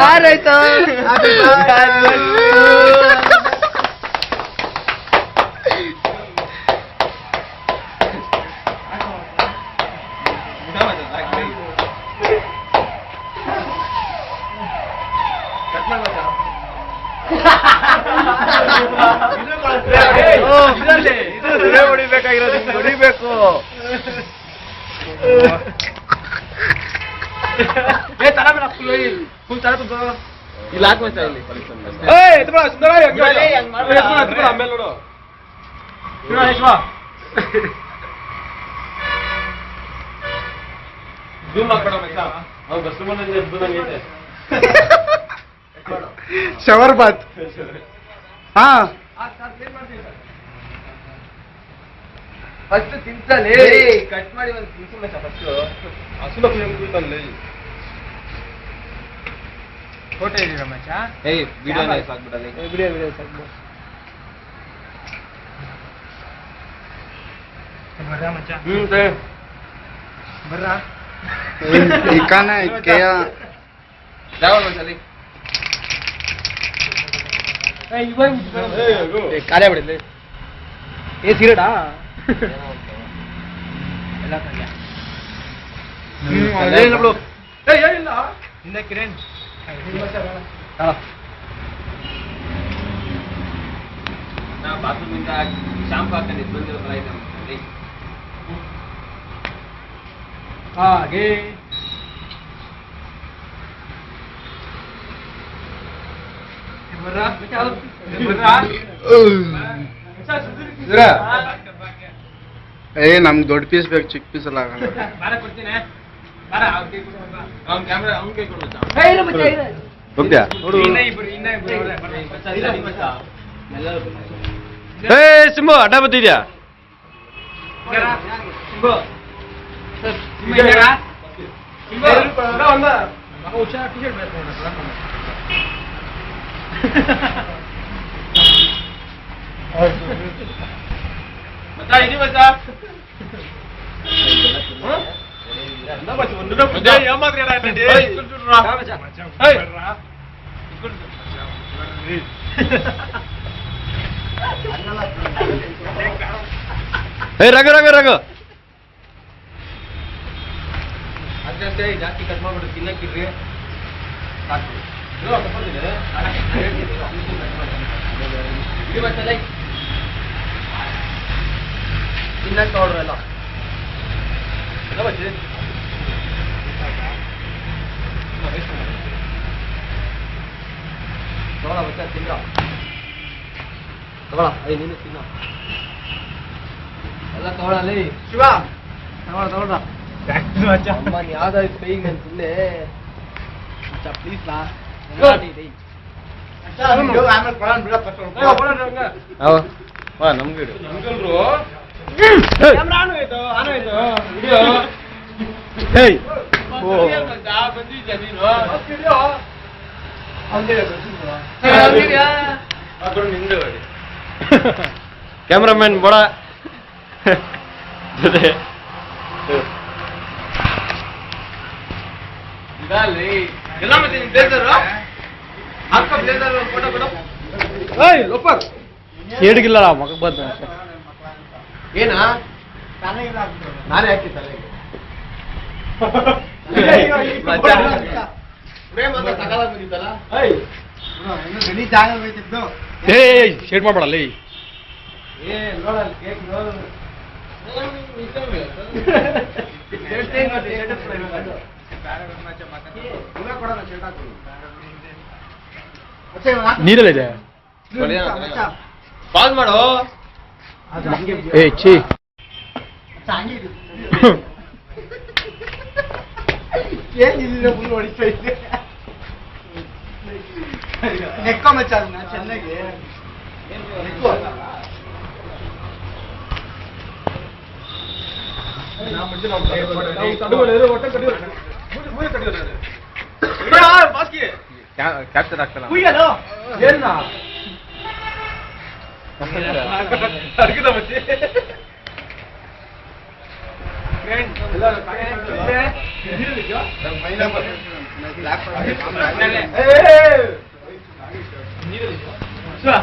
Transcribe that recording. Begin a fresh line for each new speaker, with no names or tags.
ಆರಾಯ್ತು ಹೊಡಿಬೇಕಾಗಿರೋದು ಹೊಡಿಬೇಕು ಇಲ್ಲಿ ಹಾಕಿ ಆಮೇಲೆ ನೋಡು ಶವರ್ ಬಾತ್ ಹಾ ಫಸ್ಟ್ ತಿನ್ಸಲೇ ಕಟ್ ಮಾಡಿ ಒಂದು ತಿನ್ಸು ಫಸ್ಟ್ ಹಸುಲ ಕುಯ್ತಾನೆ ಫೋಟೋ ಇದೀರ ಮಚ್ಚ ಏಯ್ ವಿಡಿಯೋ ಸಾಕ್ಬಿಡಲ್ಲ ವಿಡಿಯೋ ಸಾಕ್ಬಿಡು ಬರ್ರಾ ಮಚ್ಚ ಬರ್ರಾ ಇಕಾನ ಇಕೆಯ ಜಾವ ಮಚ್ಚಲಿ ಏಯ್ ಇವಾಗ ಏ ಕಾಲೇ ಬಿಡಲಿ ಏ ಸಿರಡಾ ಎಲ್ಲ ಕರಿಯ ಅದೇನ ಬಿಡು ಏಯ್ ಏನಿಲ್ಲ ಹಿಂದೆ ಕಿರಣ್ ನಾ ಬಾತ್ರೂಮಿಂದ ಶಾಂಪು ಹಾಕೊಂಡು ಬಂದಿರೋ ಬರ ಇದೆ ಹಾಗೆ ಏ ನಮ್ಗೆ ದೊಡ್ಡ ಪೀಸ್ ಬೇಕು ಚಿಕ್ಕ ಪೀಸ್ ಎಲ್ಲ ಆಗಲ್ಲ ಸಿಂಬು ಅಡ್ಡ ಬತ್ತಿದ್ಯಾ ರಘು ರಘು ರಘು ಅಷ್ಟೇ ಜಾಸ್ತಿ ಕಟ್ ಮಾಡ್ಬಿಟ್ಟು ತಿನ್ನಕ್ಕಿಡ್ರಿ ತಿನ್ನಕ್ ನೋಡ್ರಲ್ಲ ತಗೊಳ ಬಚ್ಚ ತಿನ್ನ ತಗೊಳ ನೀನು ತಿನ್ನ ಎಲ್ಲ ತಗೊಳಲ್ಲಿ ಶಿವ ತಗೊಳ್ರ ಅಮ್ಮ ಯಾವ್ದಾಯ್ತು ಕೈಗೆ ನಾನು ತಿನ್ನೆ ಪ್ಲೀಸ್ ನಾ ನಮ್ಗೆ ಕ್ಯಾಮ್ರಾಮನ್ ಬಡ ಎಲ್ಲ ಮತ್ತೆ ಫೋಟೋ ಕೊಡು ಲೋಪರ್ ಏಡಿಗಿಲ್ಲ ಮಗಕ್ಕೆ ಬಂದ ಏನ ನಾನೇ ಹಾಕಿ ತಲೆಗೆ ಶೇಡ್ ಮಾಡ್ಬೇಡಲ್ಲ ನೀರಲ್ಲ ಇದೆ ಪಾಸ್ ಮಾಡು ಏ ಛೀ ಏನಿಲ್ಲ ಫುಲ್ ಹೊಡಿತಾ ಇದ್ದೆ ನೆಕ್ಕೋ ಮಚ್ಚ ಅದನ್ನ ಚೆನ್ನಾಗಿ ಕ್ಯಾಪ್ಚರ್ ಆಗ್ತಲ್ಲ ಏ, ಏ, ಏ, ಏ. ಶಿವ